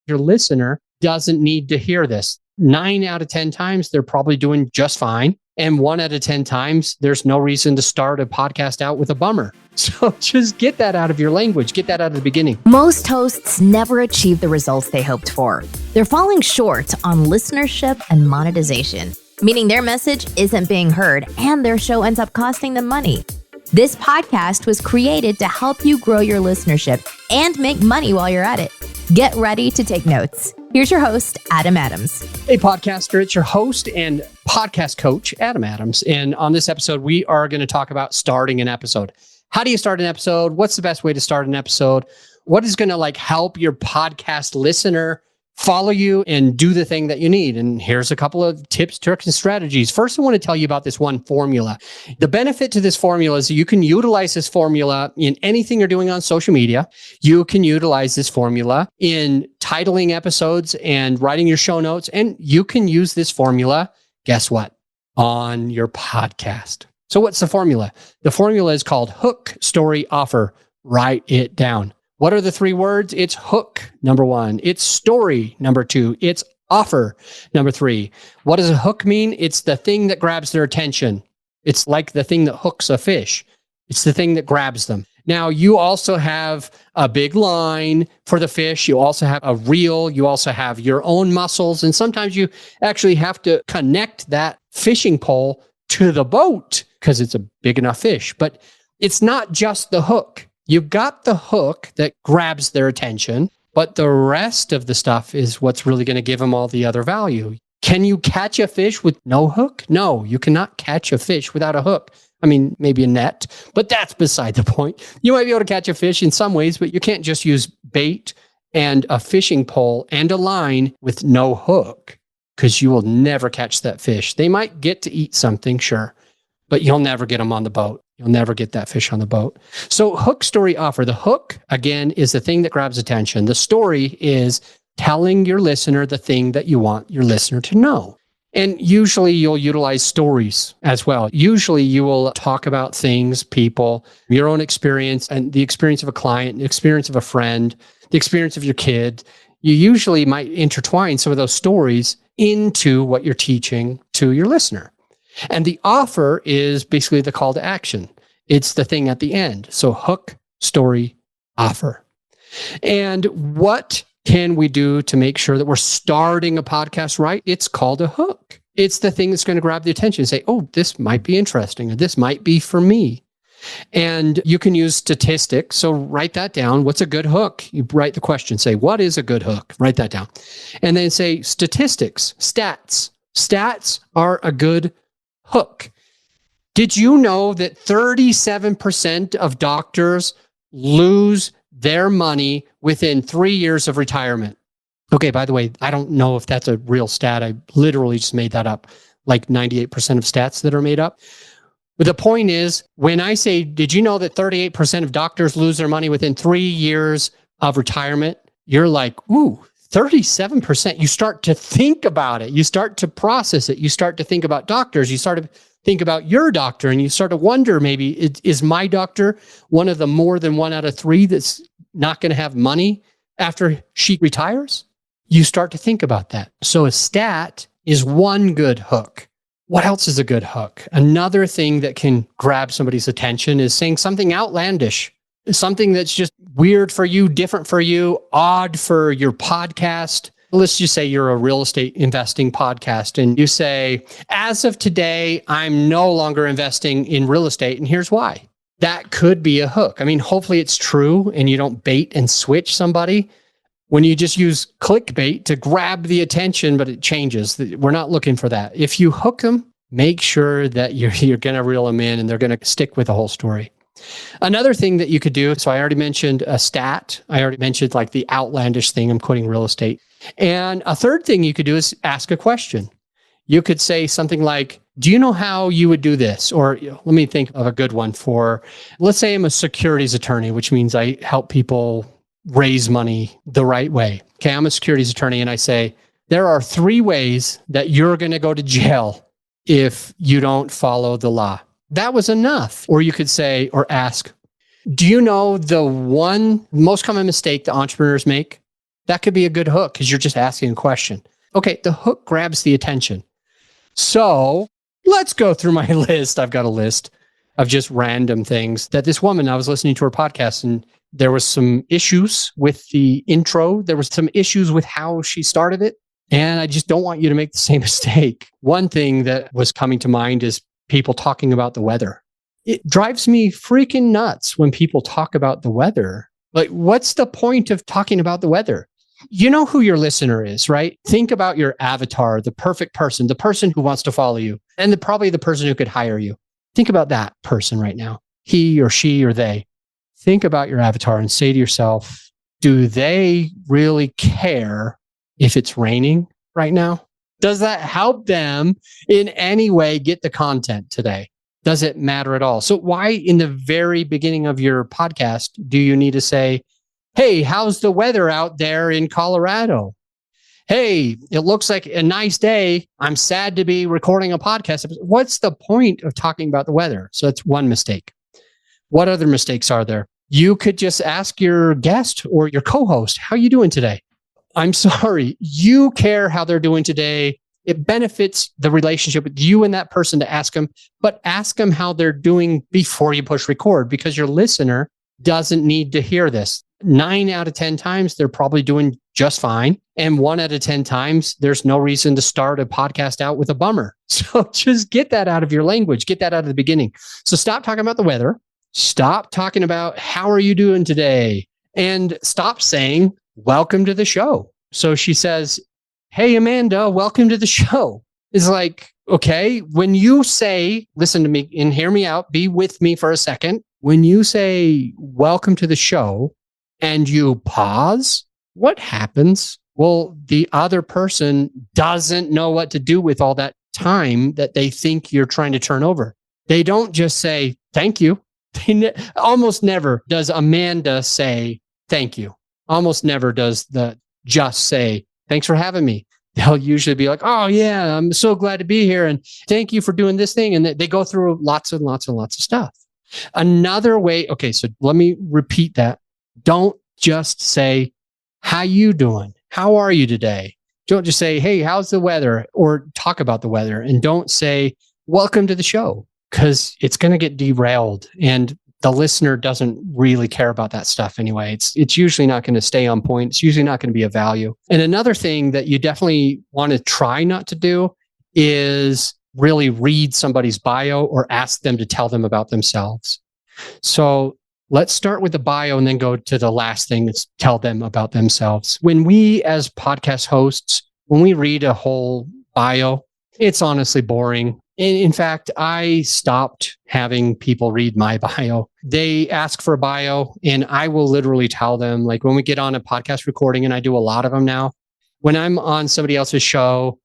Your listener doesn't need to hear this. 9 out of 10 times, they're probably doing just fine. And 1 out of 10 times, there's no reason to start a podcast out with a bummer. So just get that out of your language. Get that out of the beginning. Most hosts never achieve the results they hoped for. They're falling short on listenership and monetization, meaning their message isn't being heard and their show ends up costing them money. This podcast was created to help you grow your listenership and make money while you're at it. Get ready to take notes. Here's your host, Adam Adams. Hey, podcaster, it's your host and podcast coach, Adam Adams. And on this episode, we are going to talk about starting an episode. How do you start an episode? What's the best way to start an episode? What is going to help your podcast listener follow you and do the thing that you need? And here's a couple of tips, tricks, and strategies. First, I want to tell you about this one formula. The benefit to this formula is that you can utilize this formula in anything you're doing on social media. You can utilize this formula in titling episodes and writing your show notes. And you can use this formula, guess what? On your podcast. So what's the formula? The formula is called hook, story, offer. Write it down. What are the 3 words? It's hook, number 1. It's story, number 2. It's offer, number 3. What does a hook mean? It's the thing that grabs their attention. It's like the thing that hooks a fish. It's the thing that grabs them. Now, you also have a big line for the fish. You also have a reel. You also have your own muscles. And sometimes you actually have to connect that fishing pole to the boat because it's a big enough fish. But it's not just the hook. You've got the hook that grabs their attention, but the rest of the stuff is what's really going to give them all the other value. Can you catch a fish with no hook? No, you cannot catch a fish without a hook. I mean, maybe a net, but that's beside the point. You might be able to catch a fish in some ways, but you can't just use bait and a fishing pole and a line with no hook because you will never catch that fish. They might get to eat something, sure, but you'll never get them on the boat. You'll never get that fish on the boat. So hook, story, offer. The hook, again, is the thing that grabs attention. The story is telling your listener the thing that you want your listener to know. And usually you'll utilize stories as well. Usually you will talk about things, people, your own experience and the experience of a client, the experience of a friend, the experience of your kid. You usually might intertwine some of those stories into what you're teaching to your listener. And the offer is basically the call to action. It's the thing at the end. So hook, story, offer. And what can we do to make sure that we're starting a podcast right? It's called a hook. It's the thing that's going to grab the attention and say, oh, this might be interesting, or this might be for me. And you can use statistics. So write that down. What's a good hook? You write the question, say, what is a good hook? Write that down. And then say statistics, stats. Stats are a good hook. Did you know that 37% of doctors lose their money within 3 years of retirement? Okay, by the way, I don't know if that's a real stat. I literally just made that up, like 98% of stats that are made up. But the point is, when I say, did you know that 38% of doctors lose their money within 3 years of retirement? You're like, ooh, 37%. You start to think about it. You start to process it. You start to think about doctors. You start to think about your doctor, and you start to wonder, maybe, is my doctor one of the more than 1 out of 3 that's not going to have money after she retires? You start to think about that. So a stat is one good hook. What else is a good hook? Another thing that can grab somebody's attention is saying something outlandish, something that's just weird for you, different for you, odd for your podcast. Let's just say you're a real estate investing podcast and you say, as of today, I'm no longer investing in real estate, and here's why. That could be a hook. I mean, hopefully it's true and you don't bait and switch somebody. When you just use clickbait to grab the attention, but it changes. We're not looking for that. If you hook them, make sure that you're going to reel them in and they're going to stick with the whole story. Another thing that you could do, so I already mentioned a stat. I already mentioned like the outlandish thing. I'm quoting real estate. And a third thing you could do is ask a question. You could say something like, do you know how you would do this? Or let me think of a good one for, let's say I'm a securities attorney, which means I help people raise money the right way. Okay, I'm a securities attorney and I say, there are 3 ways that you're going to go to jail if you don't follow the law. That was enough. Or you could say or ask, do you know the one most common mistake that entrepreneurs make? That could be a good hook because you're just asking a question. Okay, the hook grabs the attention. So let's go through my list. I've got a list of just random things that this woman, I was listening to her podcast, and there was some issues with the intro. There was some issues with how she started it. And I just don't want you to make the same mistake. One thing that was coming to mind is people talking about the weather. It drives me freaking nuts when people talk about the weather. Like, what's the point of talking about the weather? You know who your listener is, right? Think about your avatar, the perfect person, the person who wants to follow you, and probably the person who could hire you. Think about that person right now, he or she or they. Think about your avatar and say to yourself, do they really care if it's raining right now? Does that help them in any way get the content today? Does it matter at all? So why in the very beginning of your podcast do you need to say, hey, how's the weather out there in Colorado? Hey, it looks like a nice day. I'm sad to be recording a podcast. What's the point of talking about the weather? So that's one mistake. What other mistakes are there? You could just ask your guest or your co-host, how are you doing today? I'm sorry, you care how they're doing today. It benefits the relationship with you and that person to ask them, but ask them how they're doing before you push record, because your listener doesn't need to hear this. 9 out of 10 times, they're probably doing just fine. And 1 out of 10 times, there's no reason to start a podcast out with a bummer. So just get that out of your language. Get that out of the beginning. So stop talking about the weather. Stop talking about how are you doing today? And stop saying, welcome to the show. So she says, hey, Amanda, welcome to the show. It's like, okay, when you say, listen to me and hear me out, be with me for a second. When you say, welcome to the show, and you pause, what happens? Well, the other person doesn't know what to do with all that time that they think you're trying to turn over. They don't just say, thank you. Almost never does Amanda say, thank you. Almost never does the just say, thanks for having me. They'll usually be like, oh yeah, I'm so glad to be here. And thank you for doing this thing. And they go through lots and lots and lots of stuff. Another way. Okay. So let me repeat that. Don't just say, how you doing? How are you today? Don't just say, hey, how's the weather? Or talk about the weather. And don't say, welcome to the show, because it's going to get derailed. And the listener doesn't really care about that stuff anyway. It's usually not going to stay on point. It's usually not going to be of value. And another thing that you definitely want to try not to do is really read somebody's bio or ask them to tell them about themselves. So let's start with the bio and then go to the last thing that's tell them about themselves. When we as podcast hosts, when we read a whole bio, it's honestly boring. In fact, I stopped having people read my bio. They ask for a bio and I will literally tell them, like when we get on a podcast recording, and I do a lot of them now, when I'm on somebody else's show,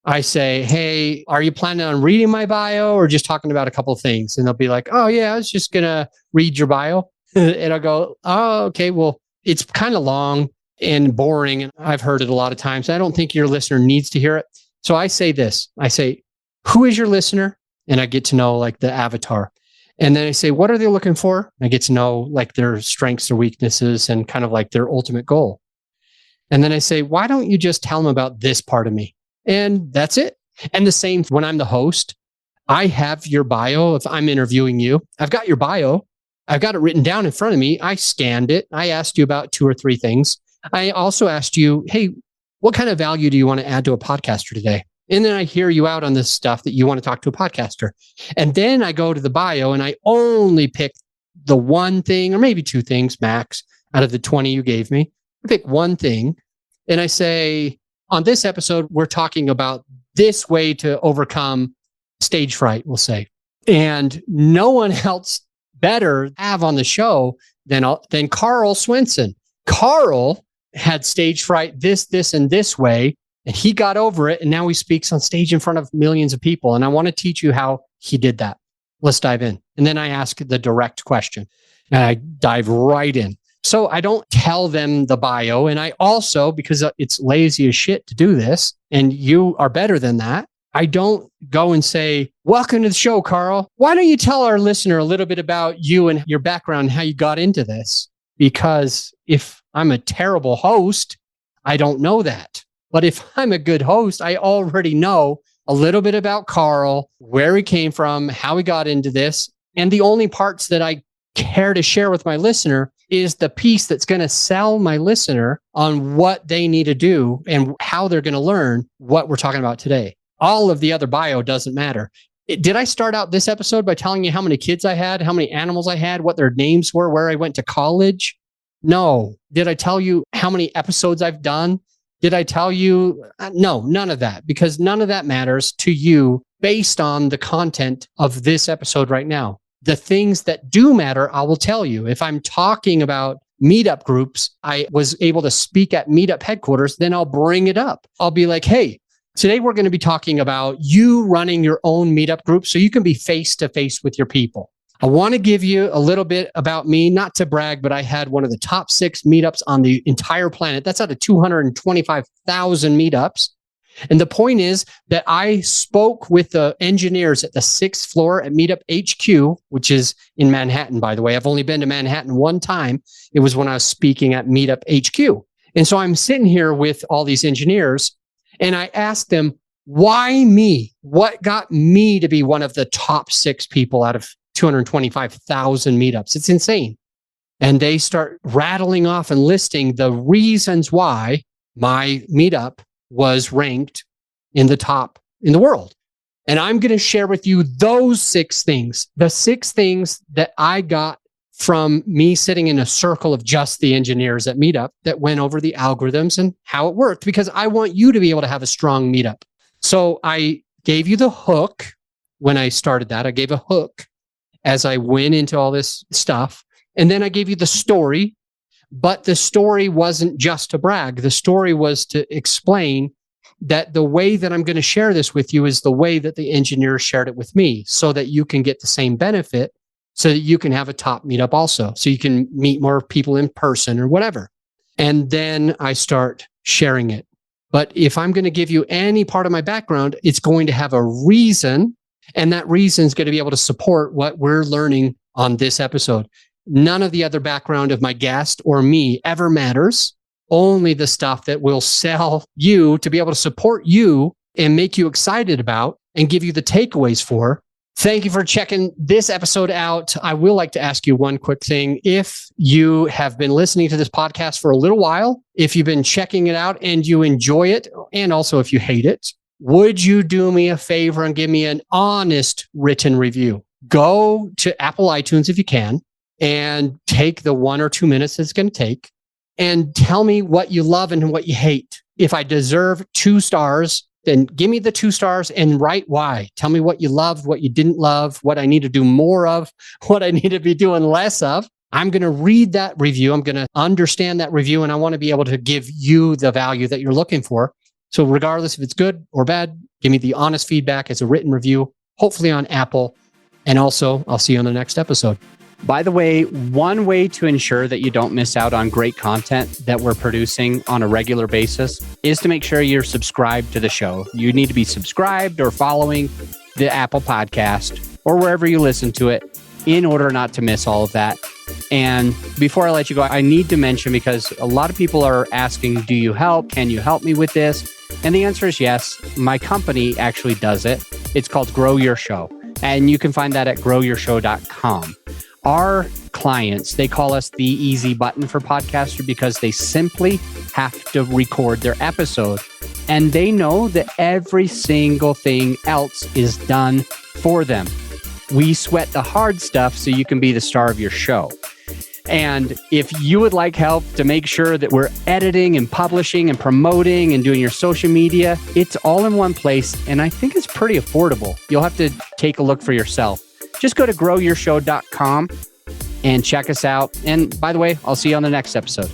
I say, hey, are you planning on reading my bio or just talking about a couple of things? And they'll be like, oh yeah, I was just going to read your bio. And I'll go, oh, okay, well, it's kind of long and boring. And I've heard it a lot of times. I don't think your listener needs to hear it. So I say this, I say, who is your listener? And I get to know like the avatar. And then I say, what are they looking for? I get to know like their strengths or weaknesses and kind of like their ultimate goal. And then I say, why don't you just tell them about this part of me? And that's it. And the same when I'm the host, I have your bio. If I'm interviewing you, I've got your bio. I've got it written down in front of me. I scanned it. I asked you about 2 or 3 things. I also asked you, hey, what kind of value do you want to add to a podcaster today? And then I hear you out on this stuff that you want to talk to a podcaster. And then I go to the bio and I only pick the one thing or maybe 2 things max out of the 20 you gave me. I pick one thing and I say, on this episode, we're talking about this way to overcome stage fright, we'll say. And no one else better have on the show than Carl Swenson. Carl had stage fright this, and this way. And he got over it. And now he speaks on stage in front of millions of people. And I want to teach you how he did that. Let's dive in. And then I ask the direct question and I dive right in. So I don't tell them the bio. And I also, because it's lazy as shit to do this, and you are better than that, I don't go and say, welcome to the show, Carl. Why don't you tell our listener a little bit about you and your background, and how you got into this? Because if I'm a terrible host I don't know that. But if I'm a good host, I already know a little bit about Carl, where he came from, how he got into this. And the only parts that I care to share with my listener is the piece that's going to sell my listener on what they need to do and how they're going to learn what we're talking about today. All of the other bio doesn't matter. Did I start out this episode by telling you how many kids I had, how many animals I had, what their names were, where I went to college? No. Did I tell you how many episodes I've done? Did I tell you? No, none of that, because none of that matters to you based on the content of this episode right now. The things that do matter, I will tell you. If I'm talking about meetup groups, I was able to speak at meetup headquarters, then I'll bring it up. I'll be like, hey, today we're going to be talking about you running your own meetup group so you can be face to face with your people. I want to give you a little bit about me, not to brag, but I had one of the top 6 meetups on the entire planet. That's out of 225,000 meetups. And the point is that I spoke with the engineers at the 6th floor at Meetup HQ, which is in Manhattan, by the way. I've only been to Manhattan one time. It was when I was speaking at Meetup HQ. And so I'm sitting here with all these engineers, and I asked them, why me? What got me to be one of the top 6 people out of 225,000 meetups? It's insane. And they start rattling off and listing the reasons why my meetup was ranked in the top in the world. And I'm going to share with you those 6 things, the 6 things that I got from me sitting in a circle of just the engineers at Meetup that went over the algorithms and how it worked, because I want you to be able to have a strong meetup. So I gave you the hook when I started that. I gave a hook as I went into all this stuff. And then I gave you the story, but the story wasn't just to brag. The story was to explain that the way that I'm going to share this with you is the way that the engineers shared it with me, so that you can get the same benefit, so that you can have a top meetup also, so you can meet more people in person or whatever. And then I start sharing it. But if I'm going to give you any part of my background, it's going to have a reason, and that reason is going to be able to support what we're learning on this episode. None of the other background of my guest or me ever matters. Only the stuff that will sell you to be able to support you and make you excited about and give you the takeaways for. Thank you for checking this episode out. I will like to ask you one quick thing. If you have been listening to this podcast for a little while, if you've been checking it out and you enjoy it, and also if you hate it, would you do me a favor and give me an honest written review? Go to Apple iTunes if you can, and take the 1 or 2 minutes it's going to take and tell me what you love and what you hate. If I deserve 2 stars, then give me the 2 stars and write why. Tell me what you loved, what you didn't love, what I need to do more of, what I need to be doing less of. I'm going to read that review. I'm going to understand that review, and I want to be able to give you the value that you're looking for. So regardless if it's good or bad, give me the honest feedback as a written review, hopefully on Apple. And also, I'll see you on the next episode. By the way, one way to ensure that you don't miss out on great content that we're producing on a regular basis is to make sure you're subscribed to the show. You need to be subscribed or following the Apple Podcast or wherever you listen to it in order not to miss all of that. And before I let you go, I need to mention, because a lot of people are asking, do you help? Can you help me with this? And the answer is yes. My company actually does it. It's called Grow Your Show. And you can find that at growyourshow.com. Our clients, they call us the easy button for podcaster, because they simply have to record their episode. And they know that every single thing else is done for them. We sweat the hard stuff so you can be the star of your show. And if you would like help to make sure that we're editing and publishing and promoting and doing your social media, it's all in one place. And I think it's pretty affordable. You'll have to take a look for yourself. Just go to growyourshow.com and check us out. And by the way, I'll see you on the next episode.